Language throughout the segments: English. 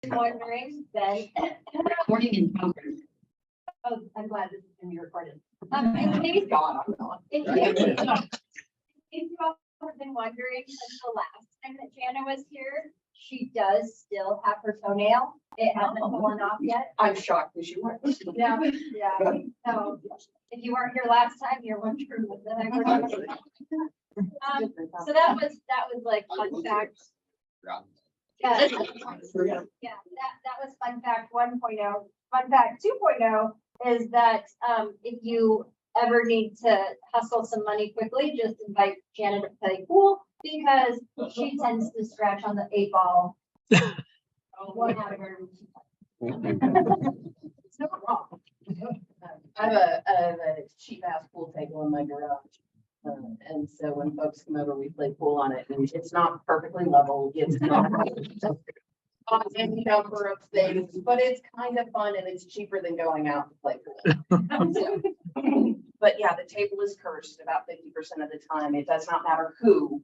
wondering then. Recording in progress. Oh, I'm glad this is going to be recorded. In case you all have been wondering, since the last time that Jana was here, she does still have her toenail. It hasn't fallen off yet. I'm shocked that you weren't. Yeah, yeah. So if you weren't here last time, you're wondering what the heck we're doing. So that was like fun fact. Yeah, that was fun fact 1.0. Fun fact 2.0 is that if you ever need to hustle some money quickly, just invite Jana to play pool because she tends to scratch on the 8-ball. One out of her. It's not wrong. I have a cheap ass pool table in my garage. And so when folks come over, we play pool on it, and it's not perfectly level. It's not any number of things, but it's kind of fun and it's cheaper than going out to play pool. So, but yeah, the table is cursed about 50% of the time. It does not matter who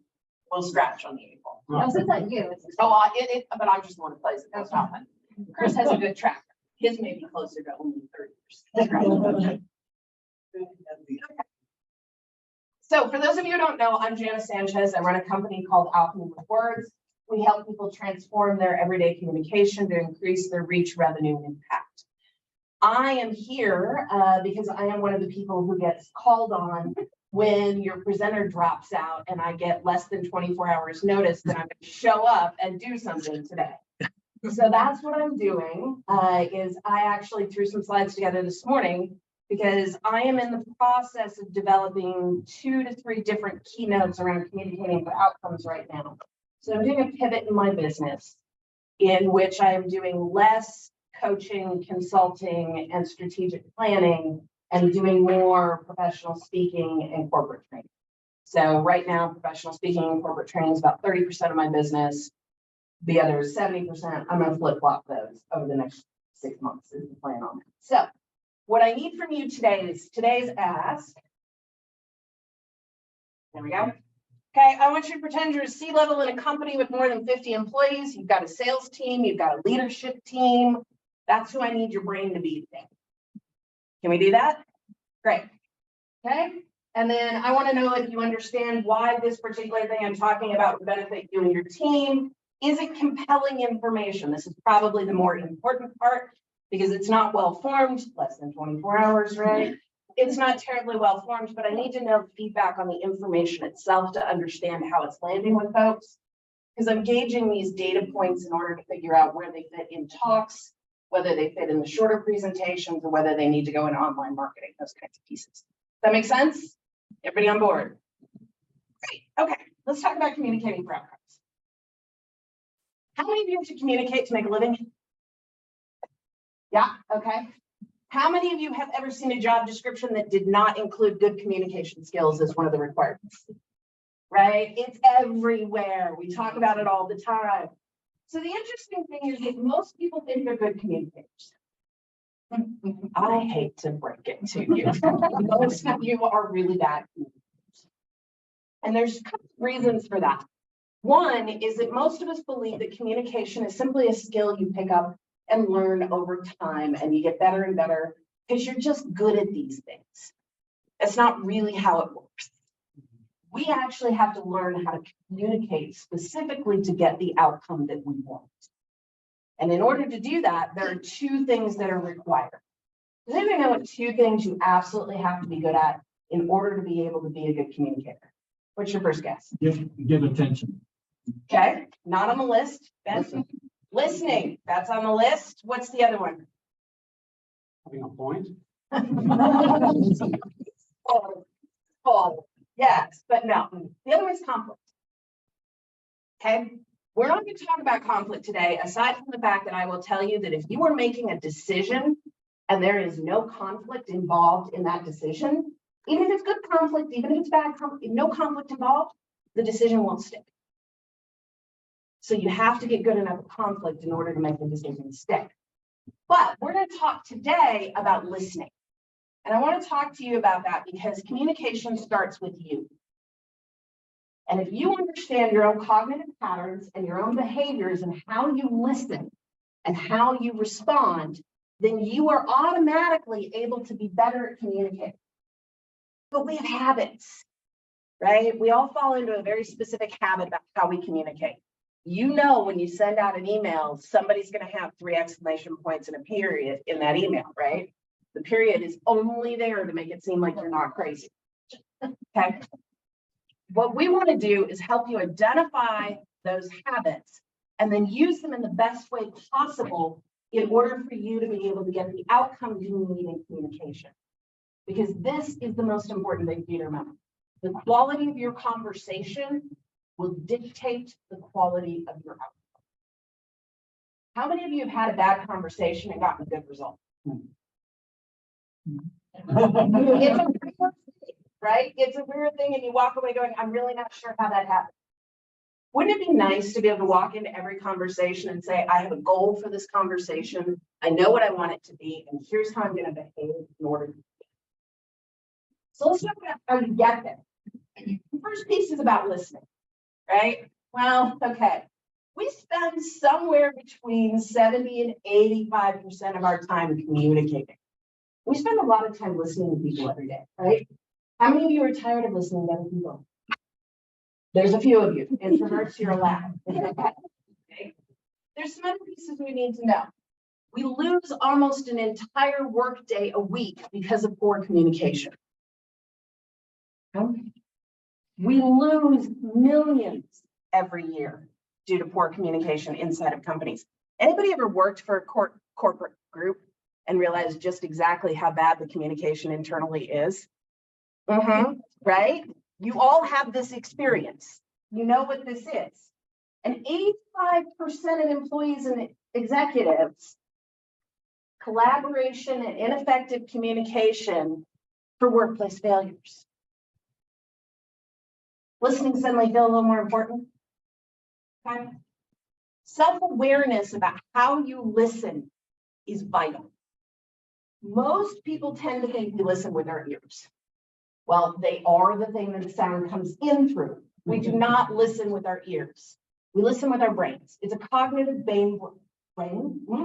will scratch on the 8-ball. No, so it's not you. Oh, but I'm just the one who plays it most often. Chris has a good tracker. His may be closer to only 30%. So for those of you who don't know, I'm Jana Sanchez. I run a company called Alchemy with Words. We help people transform their everyday communication to increase their reach, revenue, and impact. I am here because I am one of the people who gets called on when your presenter drops out and I get less than 24 hours notice that I'm going to show up and do something today. So that's what I'm doing, is I actually threw some slides together this morning because I am in the process of developing 2 to 3 different keynotes around communicating for outcomes right now. So I'm doing a pivot in my business in which I am doing less coaching, consulting, and strategic planning and doing more professional speaking and corporate training. So right now, professional speaking and corporate training is about 30% of my business. The other is 70%. I'm going to flip-flop those over the next 6 months is the plan on it. So what I need from you today is today's ask. There we go. Okay, I want you to pretend you're a C-level in a company with more than 50 employees. You've got a sales team, you've got a leadership team. That's who I need your brain to be today. Can we do that? Great. Okay, and then I want to know if you understand why this particular thing I'm talking about would benefit you and your team. Is it compelling information? This is probably the more important part because it's not well formed, less than 24 hours, right? It's not terribly well formed, but I need to know feedback on the information itself to understand how it's landing with folks. Because I'm gauging these data points in order to figure out where they fit in talks, whether they fit in the shorter presentations, or whether they need to go in online marketing, those kinds of pieces. Does that make sense? Everybody on board? Great. Okay, let's talk about communicating for outcomes. How many of you have to communicate to make a living? Yeah, okay. How many of you have ever seen a job description that did not include good communication skills as one of the requirements? Right? It's everywhere. We talk about it all the time. So the interesting thing is that most people think they're good communicators. I hate to break it to you. Most of you are really bad communicators. And there's a couple of reasons for that. One is that most of us believe that communication is simply a skill you pick up and learn over time, and you get better and better because you're just good at these things. That's not really how it works. We actually have to learn how to communicate specifically to get the outcome that we want. And in order to do that, there are 2 things that are required. Does anybody know what 2 things you absolutely have to be good at in order to be able to be a good communicator? What's your first guess? Give attention. Okay, not on the list. Listening, that's on the list. What's the other one? Having a point. Yes, but no. The other one's conflict. Okay, we're not going to talk about conflict today, aside from the fact that I will tell you that if you are making a decision and there is no conflict involved in that decision, even if it's good conflict, even if it's bad conflict, no conflict involved, the decision won't stick. So you have to get good enough at conflict in order to make the decision stick. But we're going to talk today about listening. And I want to talk to you about that because communication starts with you. And if you understand your own cognitive patterns and your own behaviors and how you listen, and how you respond, then you are automatically able to be better at communicating. But we have habits, right? We all fall into a very specific habit about how we communicate. You know, when you send out an email, somebody's going to have 3 exclamation points and a period in that email, right? The period is only there to make it seem like you're not crazy. Okay. What we want to do is help you identify those habits and then use them in the best way possible in order for you to be able to get the outcome you need in communication. Because this is the most important thing for you to remember. The quality of your conversation will dictate the quality of your outcome. How many of you have had a bad conversation and gotten a good result? It's a weird thing, right? It's a weird thing, and you walk away going, I'm really not sure how that happened. Wouldn't it be nice to be able to walk into every conversation and say, I have a goal for this conversation. I know what I want it to be, and here's how I'm going to behave in order to do it. So let's talk about how you get there. The first piece is about listening, right? Well, okay. We spend somewhere between 70 and 85% of our time communicating. We spend a lot of time listening to people every day, right? How many of you are tired of listening to other people? There's a few of you. Introverts, you're allowed. Okay. There's some other pieces we need to know. We lose almost an entire workday a week because of poor communication. We lose millions every year due to poor communication inside of companies. Anybody ever worked for a corporate group and realized just exactly how bad the communication internally is? Right? You all have this experience. You know what this is. And 85% of employees and executives, collaboration and ineffective communication for workplace failures. Listening suddenly feel a little more important. Okay. Self-awareness about how you listen is vital. Most people tend to think we listen with our ears. Well, they are the thing that the sound comes in through. We do not listen with our ears. We listen with our brains. It's a cognitive brain. It's a cognitive brain.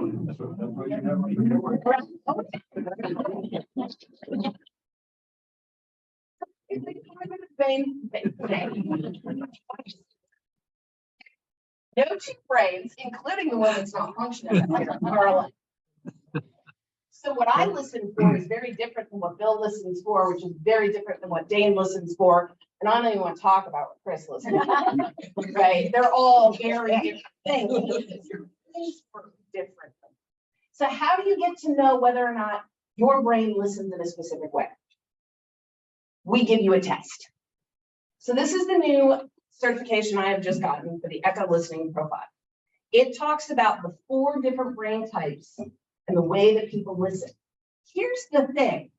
No two brains, including the one that's not functioning, are alike. So what I listen for is very different than what Bill listens for, which is very different than what Dane listens for. And I don't even want to talk about what Chris listens for, right? They're all very different things. Your brains work differently. So how do you get to know whether or not your brain listens in a specific way? We give you a test. So this is the new certification I have just gotten for the Echo Listening Profile. It talks about the 4 different brain types and the way that people listen. Here's the thing.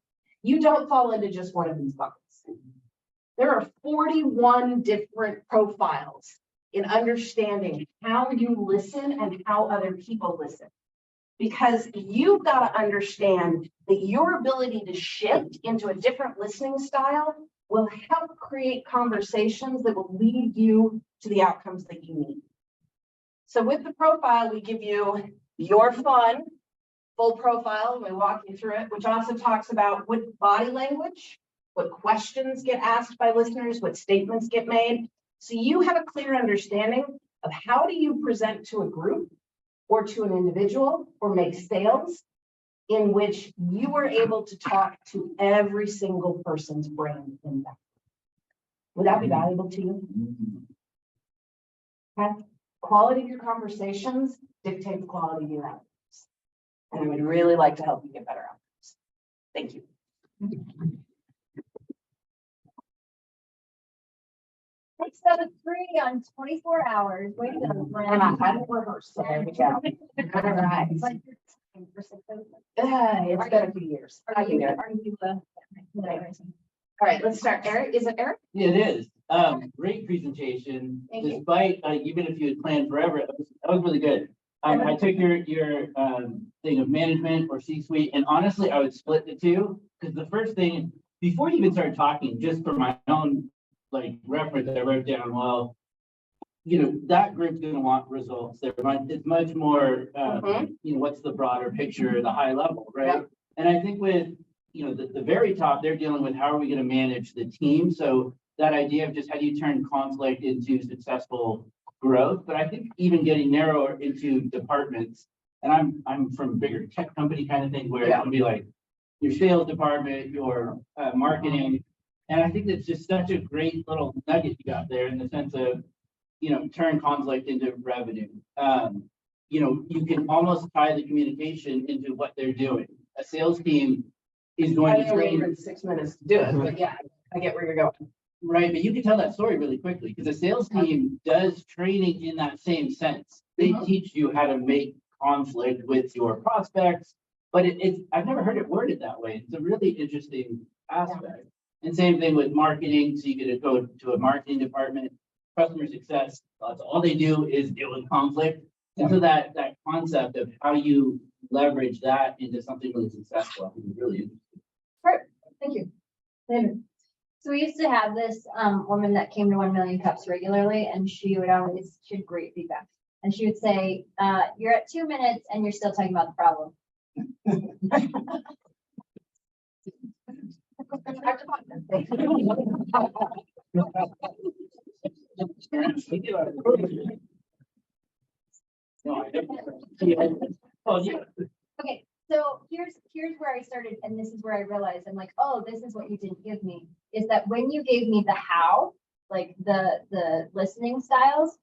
You don't fall into just one of these buckets. There are 41 different profiles in understanding how you listen and how other people listen. Because you've got to understand that your ability to shift into a different listening style will help create conversations that will lead you to the outcomes that you need. So with the profile, we give you your fun, full profile, and we walk you through it, which also talks about what body language, what questions get asked by listeners, what statements get made. So you have a clear understanding of how do you present to a group or to an individual or make sales in which you are able to talk to every single person's brain in that. Would that be valuable to you? Okay. Quality of your conversations dictate the quality of your outcomes. And I would really like to help you get better outcomes. Thank you. 673 on 24 hours. Way to go, And I hadn't rehearsed, so there we go. All right. It's like your time for 607. It's been a few years. I can do it. All right, let's start. Eric, is it Eric? Yeah, it is. Great presentation. Thank you. Despite, even if you had planned forever, that was really good. I took your thing of management or C-suite, and honestly, I would split the two, because the first thing, before you even start talking, just for my own reference, I wrote down, well, that group's gonna want results. It's much more, what's the broader picture, the high level, right? Yeah. And I think with, the very top, they're dealing with how are we gonna manage the team? So that idea of just how do you turn conflict into successful growth? But I think even getting narrower into departments, and I'm from a bigger tech company kind of thing where it would be like your sales department, your marketing. And I think that's just such a great little nugget you got there in the sense of, turn conflict into revenue. You can almost tie the communication into what they're doing. A sales team is going to I only train. had 6 minutes to do it, but yeah, I get where you're going. Right, but you can tell that story really quickly because a sales team does training in that same sense. They teach you how to make conflict with your prospects, but I've never heard it worded that way. It's a really interesting aspect. And same thing with marketing. So you could go to a marketing department, customer success, that's all they do is deal with conflict. And so that concept of how you leverage that into something really successful, I think is really interesting. Perfect. Thank you. David. So we used to have this woman that came to 1 Million Cups regularly, and she had great feedback. And she would say, you're at 2 minutes and you're still talking about the problem. Okay, so here's where I started, and this is where I realized I'm like, oh, this is what you didn't give me, is that when you gave me the how, like the listening styles,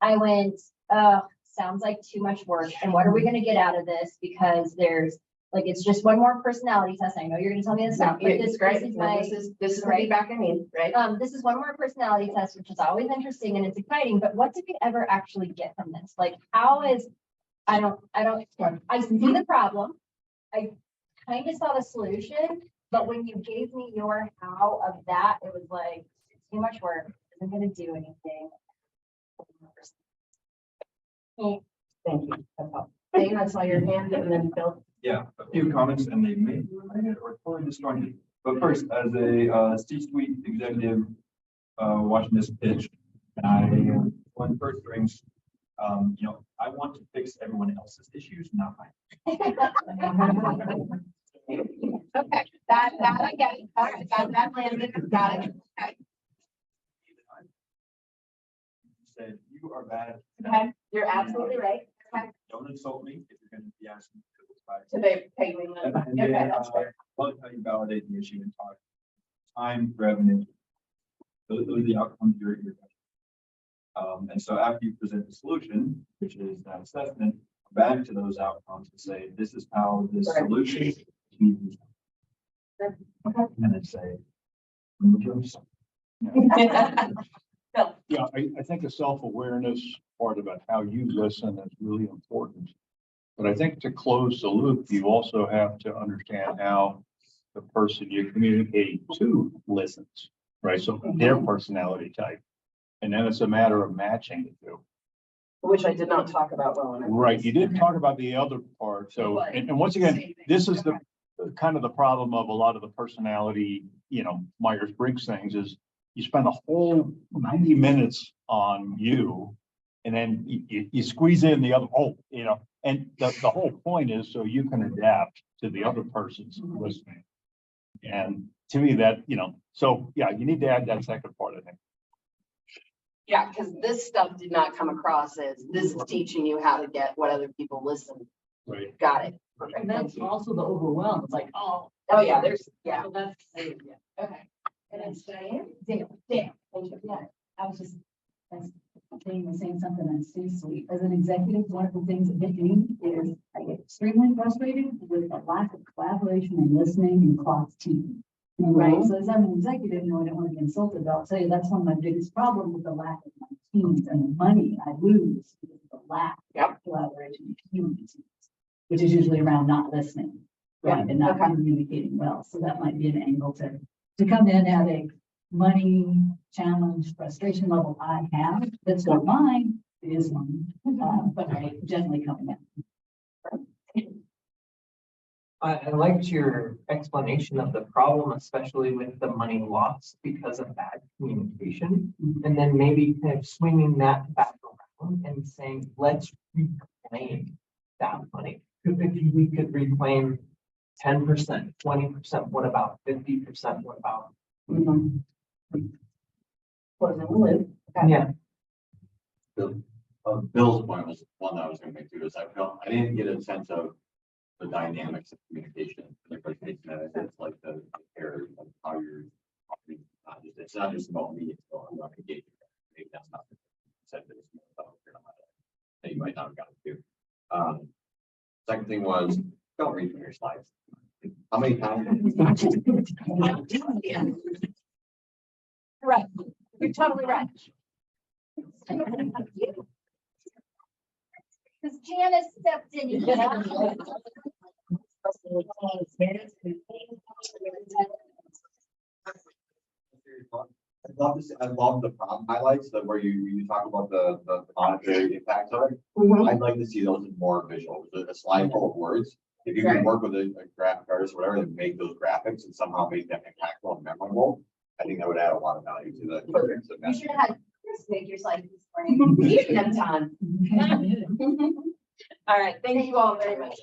I went, sounds like too much work. And what are we gonna get out of this? Because there's like, it's just one more personality test. I know you're gonna tell me this now, but It's great. This is the right? feedback I need, right? This is one more personality test, which is always interesting and it's exciting, but what did we ever actually get from this? Like, I see the problem. I kind of saw the solution, but when you gave me your how of that, it was like, too much work, isn't gonna do anything. Thank you. That's all. Dane, I saw your hand and then Phil. Yeah, a few comments and they may or totally disjointed. But first, as a C-suite executive watching this pitch, one of the first things, I want to fix everyone else's issues, not mine. Okay, that I get it. All right, that landed. Got it. Okay. Said you are bad. Okay, you're absolutely right. Okay. Don't insult me if you're going to be asking So they pay me. And Okay, then, that's fair. love how you validate the issue and talk time, revenue. Those are the outcomes you're. And so after you present the solution, which is that assessment, back to those outcomes to say, this is how this Right. solution. And then say. remove yourself. Phil. Yeah, I think the self-awareness part about how you listen is really important. But I think to close the loop, you also have to understand how the person you're communicating to listens, right? So their personality type. And then it's a matter of matching the two. Which I did not talk about well enough. Right, you didn't talk about the other part, so, and once again, this is the kind of the problem of a lot of the personality, Myers-Briggs things is you spend a whole 90 minutes on you, and then you squeeze in the other, and the whole point is so you can adapt to the other person's listening. And to me that, so yeah, you need to add that second part, I think. Yeah, because this stuff did not come across as this is teaching you how to get what other people listen. Right. Got it. And that's also the overwhelm. It's like, oh. Oh, yeah, yeah. So that's, yeah. Okay. And then Diane? Dan, yeah, I was just, saying something on C-suite. As an executive, one of the things that hit me is I get extremely frustrated with the lack of collaboration and listening and cross team. Right, so as I'm an executive, I don't want to be insulted, but I'll tell you, that's one of my biggest problems with the lack of my teams and the money I lose because of the lack of collaboration and human teams, which is usually around not listening, right, and not communicating well. So that might be an angle to come in at a money challenge frustration level I have. That's not mine, it is mine, but I generally come in. I liked your explanation of the problem, especially with the money lost because of bad communication. And then maybe kind of swinging that back around and saying, let's reclaim that money. If we could reclaim 10%, 20%, what about 50%? What about? Closing the loop. Yeah, Bill's point was one that I was gonna make too, is I didn't get a sense of the dynamics of communication, the presentation, that it's like the care of how you're talking, it's not just about me, it's about engagement. Maybe that's not said, but it's more about that you might not have gotten to. Second thing was, don't read from your slides. How many times? Right. You're totally right. Because Jana stepped in. I love the problem highlights that where you talk about the monetary impacts of it. I'd like to see those in more visual, a slide full of words. If you can work with a graphic artist or whatever, and make those graphics and somehow make them impactful and memorable, I think that would add a lot of value to the. You should have had Chris make your slide this morning. You should have time. All right, thank you all very much.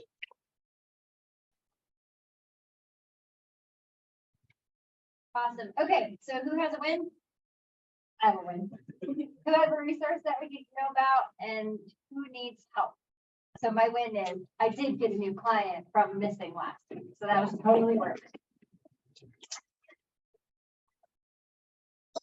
Awesome. Okay, so who has a win? I have a win. Who has a resource that we need to know about and who needs help? So my win is I did get a new client from missing last week, so that was totally worth it.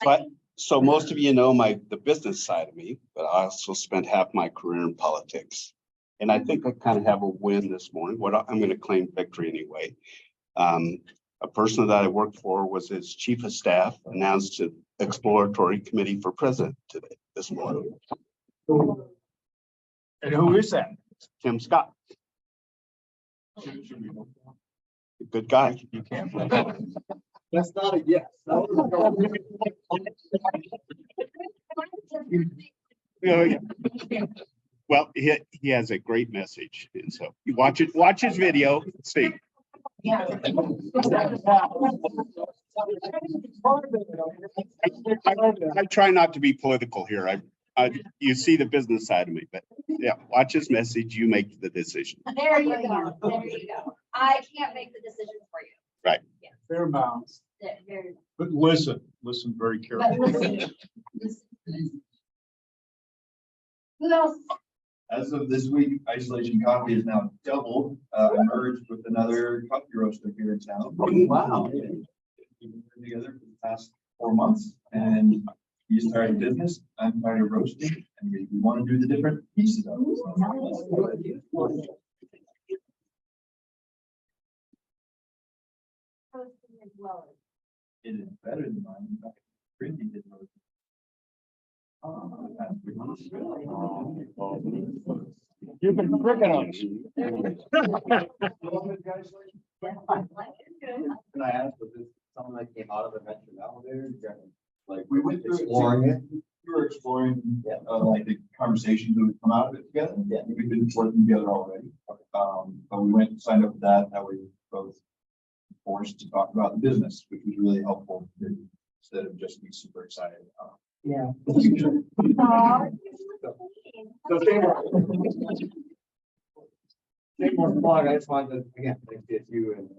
But so most of you know the business side of me, but I also spent half my career in politics. And I think I kind of have a win this morning. I'm going to claim victory anyway. A person that I worked for was his chief of staff, announced to exploratory committee for president today, this morning. And who is that? Tim Scott. Good guy. You can't. That's not a yes. Well, he has a great message. And so you watch his video, see. Yeah. I try not to be political here. You see the business side of me, but yeah, watch his message. You make the decision. There you go. There you go. I can't make the decisions for you. Right. Yes. Fair bounds. Very. But listen very But carefully. listen. Who else? As of this week, Isolation Coffee is now doubled, merged with another coffee roaster here in town. Wow. We've been together for the past 4 months, and we started business. I'm started roasting, and we want to do the different pieces of it. Hosting as well as. It is better than mine. Brittany did roast. You've been tricking us. Can I ask, was this something that came out of the mentioned elevator? Like, we went through exploring it. We were exploring, like the conversations that would come out of it together. Yeah, we've been working together already. But we went and signed up for that. That we both forced to talk about the business, which was really helpful instead of just being super excited. yeah. So same more blog. I just wanted to, again, thank you and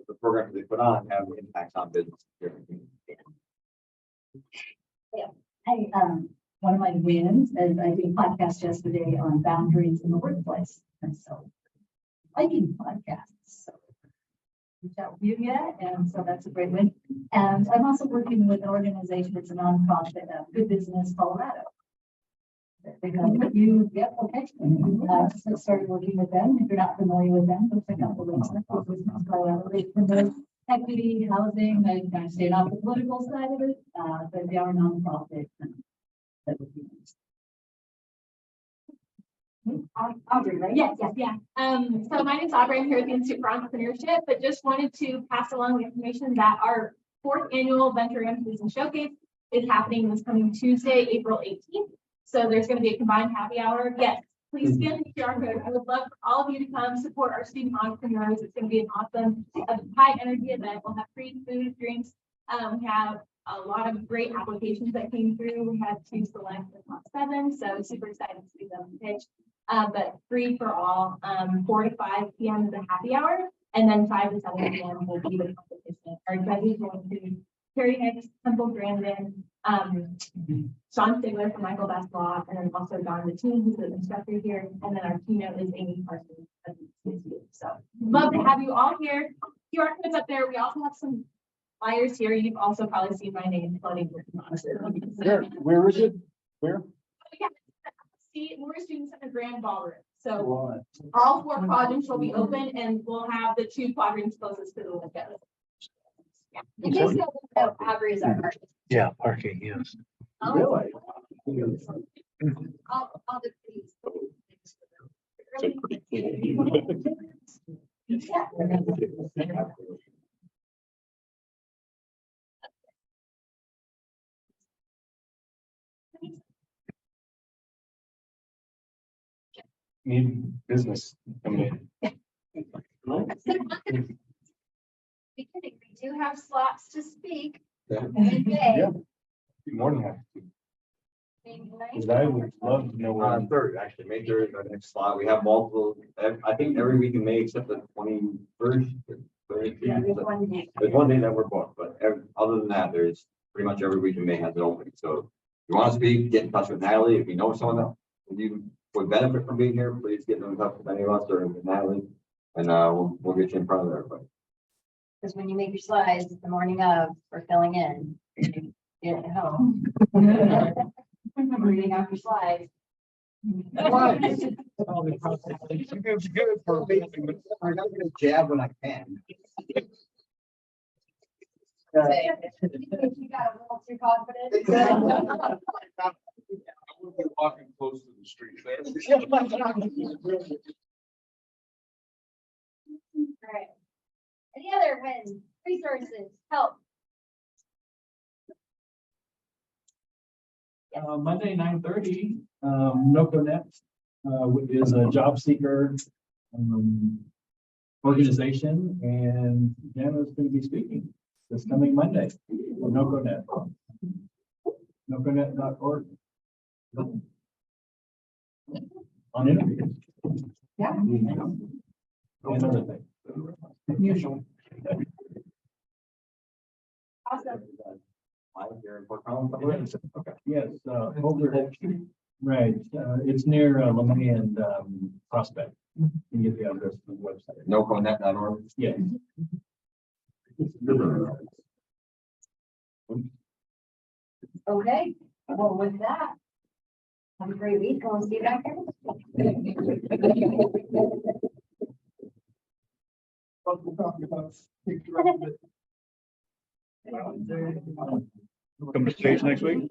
the programs they put on have impacts on business. One of my wins is I did a podcast yesterday on boundaries in the workplace. And so liking podcasts. So reach out to you yet. And so that's a great win. And I'm also working with an organization. It's a nonprofit, Good Business Colorado. They're going to put you, yep, okay. So started working with them. If you're not familiar with them, go check out the links. Good Business Colorado. They promote equity, housing, they kind of stay off the political side of it, but they are a nonprofit. Audrey, right? Yes. So my name is Audrey. I'm here with the Institute for Entrepreneurship, but just wanted to pass along the information that our 4th annual Venture Entities and Showcase is happening this coming Tuesday, April 18th. So there's going to be a combined happy hour. Yes, please scan the QR code. I would love for all of you to come support our student entrepreneurs. It's going to be an awesome, high energy event. We'll have free food, drinks. We have a lot of great applications that came through. We had 2 select and not 7, so super excited to see them pitch. But free for all. 4 to 5 p.m. is a happy hour, and then 5 to 7 p.m. will be the competition. Our judges will include Terry Hicks, Temple Brandon, Sean Stigler from Michael Basketball, and then also Don the team, who's the instructor here, and then our keynote is Amy Parsons. So love to have you all here. QR codes up there. We also have some flyers here. You've also probably seen my name floating. Where is it? Where? Yeah, see, we're students at the Grand Ballroom. So all 4 quadrants will be open, and we'll have the 2 quadrants closest to the window. Yeah. In case you don't know, Aubrey's our artist. Yeah, parking, yes. Really? All the fees. So pretty cool. Yeah. Need business coming in. We do have slots to speak. Yeah. In May. Yeah. Be more than happy to. May Because I would love to know where. Third, actually, May 3rd is our next slot. We have multiple, I think every week in May except the 21st. Yeah, there's one day. There's one day that we're booked, but other than that, there's pretty much every week in May has an opening. So if you want to speak, get in touch with Natalie. If you know someone that you would benefit from being here, please get in touch with any of us or with Natalie. And we'll get you in front of everybody. Because when you make your slides the morning of, for filling in, you're at home. Reading out your slides. It's good for me. I'm not gonna jab when I can. You got a little too confident. Walking close to the street. Right. Any other wins, resources, help? Monday, 9:30, NOCO Next, is a job seeker, organization, and Jana's going to be speaking this coming Monday for NOCO Net. NOCOnet.org. On interviews. Yeah. And other things. Usual. Awesome. Here in Fort Collins. Okay. Yes, over, right, it's near Lemay and Prospect. You can get the address from the website. NOCOnet.org. Yeah. Okay, well, with that, have a great week. I'll see you back here. Come to stage next week.